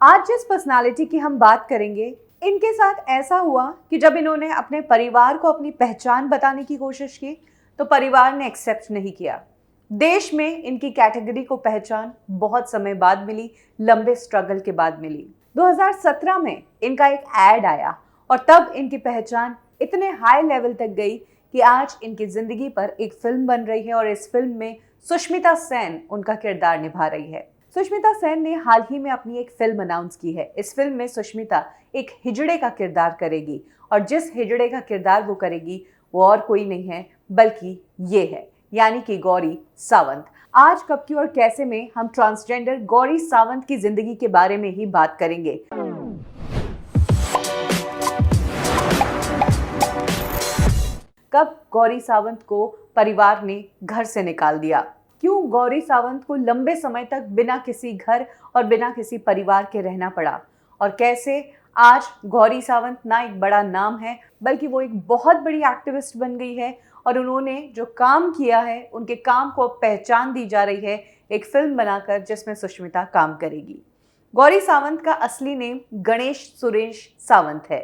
आज जिस पर्सनालिटी की हम बात करेंगे, इनके साथ ऐसा हुआ कि जब इन्होंने अपने परिवार को अपनी पहचान बताने की कोशिश की, तो परिवार ने एक्सेप्ट नहीं किया। देश में इनकी कैटेगरी को पहचान बहुत समय बाद मिली, लंबे स्ट्रगल के बाद मिली। 2017 में इनका एक एड आया और तब इनकी पहचान इतने हाई लेवल तक गई कि आज इनकी जिंदगी पर एक फिल्म बन रही है और इस फिल्म में सुष्मिता सेन उनका किरदार निभा रही है। सुष्मिता सेन ने हाल ही में अपनी एक फिल्म अनाउंस की है। इस फिल्म में सुष्मिता एक हिजड़े का किरदार करेगी और जिस हिजड़े का किरदार वो करेगी वो और कोई नहीं है बल्कि ये है, यानी कि गौरी सावंत। आज कब की और कैसे में हम ट्रांसजेंडर गौरी सावंत की जिंदगी के बारे में ही बात करेंगे। कब गौरी सावंत को परिवार ने घर से निकाल दिया, क्यों गौरी सावंत को लंबे समय तक बिना किसी घर और बिना किसी परिवार के रहना पड़ा, और कैसे आज गौरी सावंत ना एक बड़ा नाम है बल्कि वो एक बहुत बड़ी एक्टिविस्ट बन गई है और उन्होंने जो काम किया है उनके काम को पहचान दी जा रही है एक फिल्म बनाकर जिसमें सुष्मिता काम करेगी। गौरी सावंत का असली नेम गणेश सुरेश सावंत है।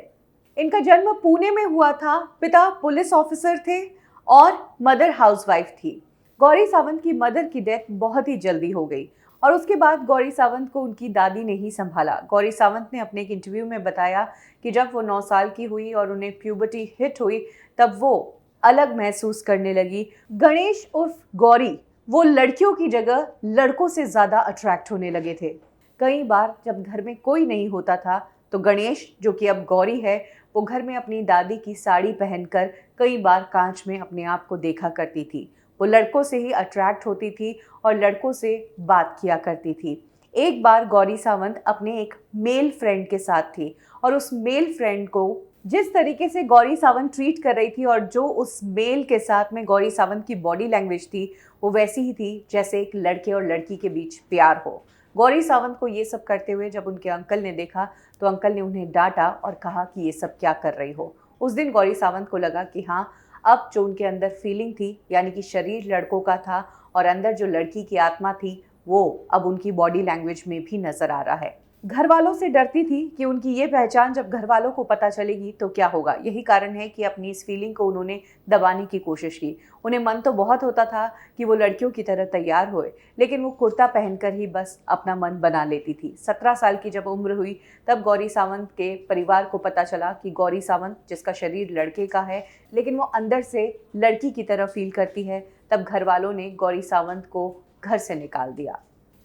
इनका जन्म पुणे में हुआ था। पिता पुलिस ऑफिसर थे और मदर हाउसवाइफ थी। गौरी सावंत की मदर की डेथ बहुत ही जल्दी हो गई और उसके बाद गौरी सावंत को उनकी दादी ने ही संभाला। गौरी सावंत ने अपने एक इंटरव्यू में बताया कि जब वो 9 साल की हुई और उन्हें प्यूबर्टी हिट हुई तब वो अलग महसूस करने लगी। गणेश उर्फ गौरी वो लड़कियों की जगह लड़कों से ज़्यादा अट्रैक्ट होने लगे थे। कई बार जब घर में कोई नहीं होता था तो गणेश, जो कि अब गौरी है, वो घर में अपनी दादी की साड़ी पहनकर कई बार कांच में अपने आप को देखा करती थी। वो लड़कों से ही अट्रैक्ट होती थी और लड़कों से बात किया करती थी। एक बार गौरी सावंत अपने एक मेल फ्रेंड के साथ थी और उस मेल फ्रेंड को जिस तरीके से गौरी सावंत ट्रीट कर रही थी और जो उस मेल के साथ में गौरी सावंत की बॉडी लैंग्वेज थी वो वैसी ही थी जैसे एक लड़के और लड़की के बीच प्यार हो। गौरी सावंत को ये सब करते हुए जब उनके अंकल ने देखा तो अंकल ने उन्हें डांटा और कहा कि ये सब क्या कर रही हो। उस दिन गौरी सावंत को लगा कि हाँ, अब जो उनके अंदर फीलिंग थी, यानी कि शरीर लड़कों का था और अंदर जो लड़की की आत्मा थी वो अब उनकी बॉडी लैंग्वेज में भी नजर आ रहा है। घर वालों से डरती थी कि उनकी ये पहचान जब घर वालों को पता चलेगी तो क्या होगा। यही कारण है कि अपनी इस फीलिंग को उन्होंने दबाने की कोशिश की। उन्हें मन तो बहुत होता था कि वो लड़कियों की तरह तैयार होए, लेकिन वो कुर्ता पहनकर ही बस अपना मन बना लेती थी। 17 साल की जब उम्र हुई तब गौरी सावंत के परिवार को पता चला कि गौरी सावंत, जिसका शरीर लड़के का है लेकिन वो अंदर से लड़की की तरह फील करती है, तब घर वालों ने गौरी सावंत को घर से निकाल दिया।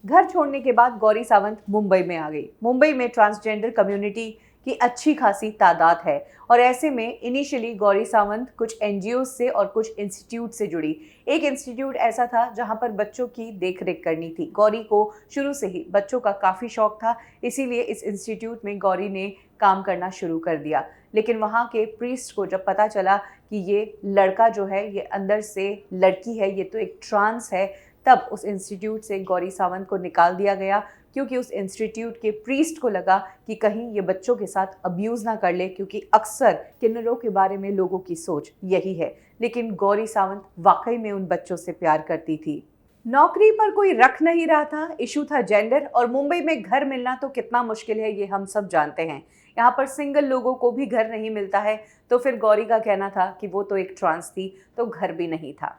घर छोड़ने के बाद गौरी सावंत मुंबई में आ गई। मुंबई में ट्रांसजेंडर कम्युनिटी की अच्छी खासी तादाद है और ऐसे में इनिशियली गौरी सावंत कुछ एनजीओ से और कुछ इंस्टीट्यूट से जुड़ी। एक इंस्टीट्यूट ऐसा था जहां पर बच्चों की देखरेख करनी थी। गौरी को शुरू से ही बच्चों का काफ़ी शौक था, इसीलिए इस इंस्टीट्यूट में गौरी ने काम करना शुरू कर दिया। लेकिन वहाँ के प्रीस्ट को जब पता चला कि ये लड़का जो है ये अंदर से लड़की है, ये तो एक ट्रांस है, तब उस इंस्टीट्यूट से गौरी सावंत को निकाल दिया गया, क्योंकि उस इंस्टीट्यूट के प्रीस्ट को लगा कि कहीं ये बच्चों के साथ अब्यूज़ ना कर ले, क्योंकि अक्सर किन्नरों के बारे में लोगों की सोच यही है। लेकिन गौरी सावंत वाकई में उन बच्चों से प्यार करती थी। नौकरी पर कोई रख नहीं रहा था, इशू था जेंडर, और मुंबई में घर मिलना तो कितना मुश्किल है ये हम सब जानते हैं। यहाँ पर सिंगल लोगों को भी घर नहीं मिलता है, तो फिर गौरी का कहना था कि वो तो एक ट्रांस थी तो घर भी नहीं था।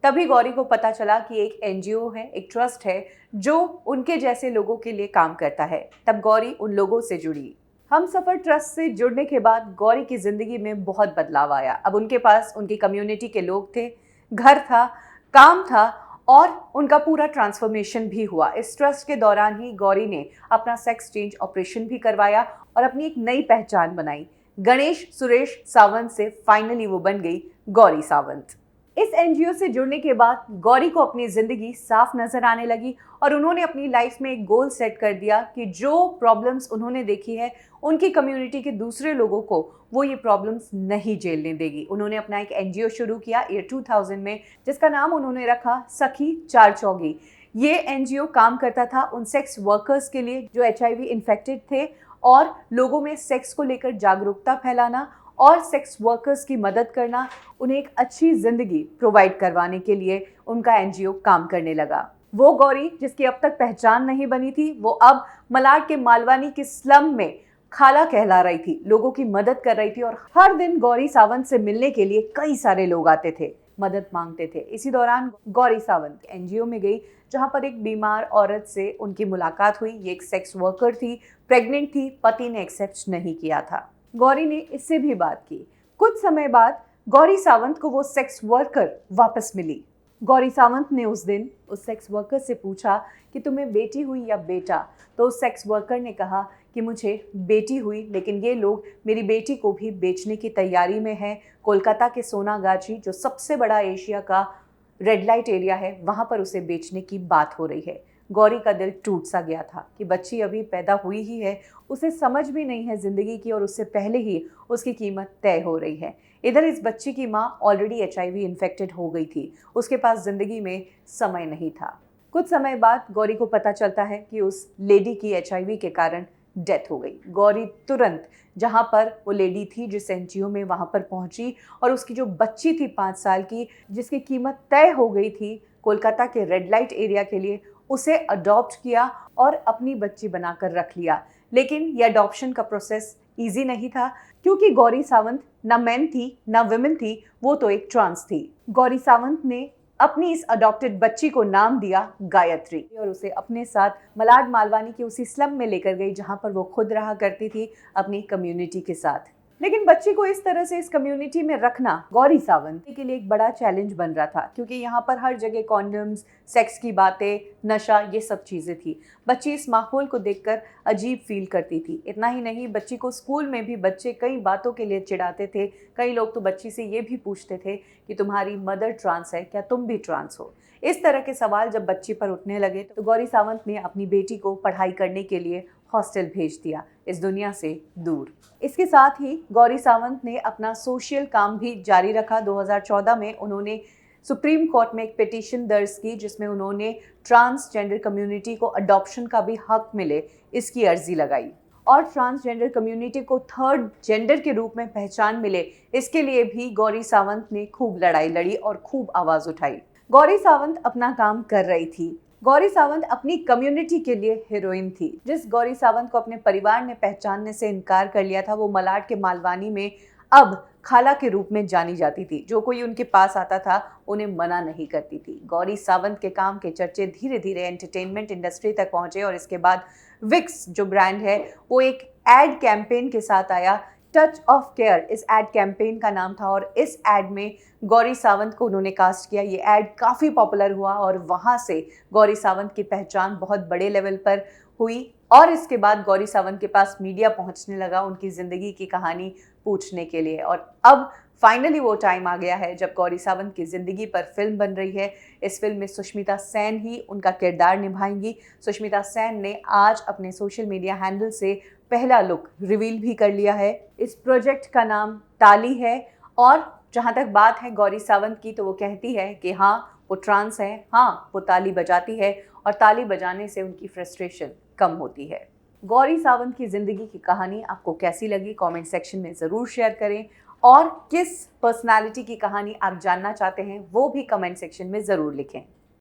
तभी गौरी को पता चला कि एक एनजीओ है, एक ट्रस्ट है जो उनके जैसे लोगों के लिए काम करता है। तब गौरी उन लोगों से जुड़ी। हमसफर ट्रस्ट से जुड़ने के बाद गौरी की जिंदगी में बहुत बदलाव आया। अब उनके पास उनकी कम्युनिटी के लोग थे, घर था, काम था और उनका पूरा ट्रांसफॉर्मेशन भी हुआ। इस ट्रस्ट के दौरान ही गौरी ने अपना सेक्स चेंज ऑपरेशन भी करवाया और अपनी एक नई पहचान बनाई। गणेश सुरेश सावंत से फाइनली वो बन गई गौरी सावंत। इस एनजीओ से जुड़ने के बाद गौरी को अपनी जिंदगी साफ नजर आने लगी और उन्होंने अपनी लाइफ में एक गोल सेट कर दिया कि जो प्रॉब्लम्स उन्होंने देखी है उनकी कम्युनिटी के दूसरे लोगों को वो ये प्रॉब्लम्स नहीं झेलने देगी। उन्होंने अपना एक एनजीओ शुरू किया ईयर 2000 में, जिसका नाम उन्होंने रखा सखी चार चौगी। ये एनजीओ काम करता था उन सेक्स वर्कर्स के लिए जो HIV इन्फेक्टेड थे और लोगों में सेक्स को लेकर जागरूकता फैलाना और सेक्स वर्कर्स की मदद करना, उन्हें एक अच्छी ज़िंदगी प्रोवाइड करवाने के लिए उनका एनजीओ काम करने लगा। वो गौरी जिसकी अब तक पहचान नहीं बनी थी, वो अब मलाड के मालवानी के स्लम में खाला कहला रही थी, लोगों की मदद कर रही थी और हर दिन गौरी सावंत से मिलने के लिए कई सारे लोग आते थे, मदद मांगते थे। इसी दौरान गौरी सावंत एनजीओ में गई, जहां पर एक बीमार औरत से उनकी मुलाकात हुई। ये एक सेक्स वर्कर थी, प्रेग्नेंट थी, पति ने एक्सेप्ट नहीं किया था। गौरी ने इससे भी बात की। कुछ समय बाद गौरी सावंत को वो सेक्स वर्कर वापस मिली। गौरी सावंत ने उस दिन उस सेक्स वर्कर से पूछा कि तुम्हें बेटी हुई या बेटा, तो उस सेक्स वर्कर ने कहा कि मुझे बेटी हुई, लेकिन ये लोग मेरी बेटी को भी बेचने की तैयारी में हैं। कोलकाता के सोनागाछी, जो सबसे बड़ा एशिया का रेड लाइट एरिया है, वहाँ पर उसे बेचने की बात हो रही है। गौरी का दिल टूट सा गया था कि बच्ची अभी पैदा हुई ही है, उसे समझ भी नहीं है ज़िंदगी की, और उससे पहले ही उसकी कीमत तय हो रही है। इधर इस बच्ची की माँ ऑलरेडी HIV इन्फेक्टेड हो गई थी, उसके पास ज़िंदगी में समय नहीं था। कुछ समय बाद गौरी को पता चलता है कि उस लेडी की HIV के कारण डेथ हो गई। गौरी तुरंत जहाँ पर वो लेडी थी जिस एनजीओ में, वहाँ पर पहुँची और उसकी जो बच्ची थी 5 साल की, जिसकी कीमत तय हो गई थी कोलकाता के रेड लाइट एरिया के लिए, उसे अडॉप्ट किया और अपनी बच्ची बनाकर रख लिया। लेकिन ये अडॉप्शन का प्रोसेस ईजी नहीं था, क्योंकि गौरी सावंत ना मैन थी ना विमेन थी, वो तो एक ट्रांस थी। गौरी सावंत ने अपनी इस अडॉप्टेड बच्ची को नाम दिया गायत्री और उसे अपने साथ मलाड मालवानी के उसी स्लम में लेकर गई, जहां पर वो खुद रहा करती थी अपनी कम्युनिटी के साथ। लेकिन बच्ची को इस तरह से इस कम्युनिटी में रखना गौरी सावंत के लिए एक बड़ा चैलेंज बन रहा था, क्योंकि यहाँ पर हर जगह कॉन्डम्स, सेक्स की बातें, नशा, ये सब चीज़ें थी। बच्ची इस माहौल को देखकर अजीब फील करती थी। इतना ही नहीं, बच्ची को स्कूल में भी बच्चे कई बातों के लिए चिढ़ाते थे। कई लोग तो बच्ची से ये भी पूछते थे कि तुम्हारी मदर ट्रांस है, क्या तुम भी ट्रांस हो? इस तरह के सवाल जब बच्ची पर उठने लगे तो गौरी सावंत ने अपनी बेटी को पढ़ाई करने के लिए हॉस्टल भेज दिया, इस दुनिया से दूर। इसके साथ ही गौरी सावंत ने अपना सोशल काम भी जारी रखा। 2014 में उन्होंने सुप्रीम कोर्ट में एक पिटीशन दर्ज की, जिसमें उन्होंने ट्रांसजेंडर कम्युनिटी को अडॉप्शन का भी हक मिले, इसकी अर्जी लगाई और ट्रांसजेंडर कम्युनिटी को थर्ड जेंडर के रूप में पहचान मिले, इसके लिए भी गौरी सावंत ने खूब लड़ाई लड़ी और खूब आवाज़ उठाई। गौरी सावंत अपना काम कर रही थी। गौरी सावंत अपनी कम्युनिटी के लिए हीरोइन थी। जिस गौरी सावंत को अपने परिवार ने पहचानने से इनकार कर लिया था, वो मलाड के मालवानी में अब खाला के रूप में जानी जाती थी। जो कोई उनके पास आता था उन्हें मना नहीं करती थी। गौरी सावंत के काम के चर्चे धीरे धीरे एंटरटेनमेंट इंडस्ट्री तक पहुंचे और इसके बाद विक्स जो ब्रांड है, वो एक एड कैंपेन के साथ आया। टच ऑफ केयर इस एड कैंपेन का नाम था और इस एड में गौरी सावंत को उन्होंने कास्ट किया। ये एड काफ़ी पॉपुलर हुआ और वहाँ से गौरी सावंत की पहचान बहुत बड़े लेवल पर हुई और इसके बाद गौरी सावंत के पास मीडिया पहुँचने लगा उनकी ज़िंदगी की कहानी पूछने के लिए। और अब फाइनली वो टाइम आ गया है जब गौरी सावंत की ज़िंदगी पर फिल्म बन रही है। इस फिल्म में सुष्मिता सेन ही उनका किरदार निभाएंगी। सुष्मिता सेन ने आज अपने सोशल मीडिया हैंडल से पहला लुक रिवील भी कर लिया है। इस प्रोजेक्ट का नाम ताली है और जहाँ तक बात है गौरी सावंत की, तो वो कहती है कि हाँ वो ट्रांस है, हाँ वो ताली बजाती है और ताली बजाने से उनकी फ्रस्ट्रेशन कम होती है। गौरी सावंत की ज़िंदगी की कहानी आपको कैसी लगी, कमेंट सेक्शन में ज़रूर शेयर करें और किस पर्सनालिटी की कहानी आप जानना चाहते हैं वो भी कमेंट सेक्शन में ज़रूर लिखें।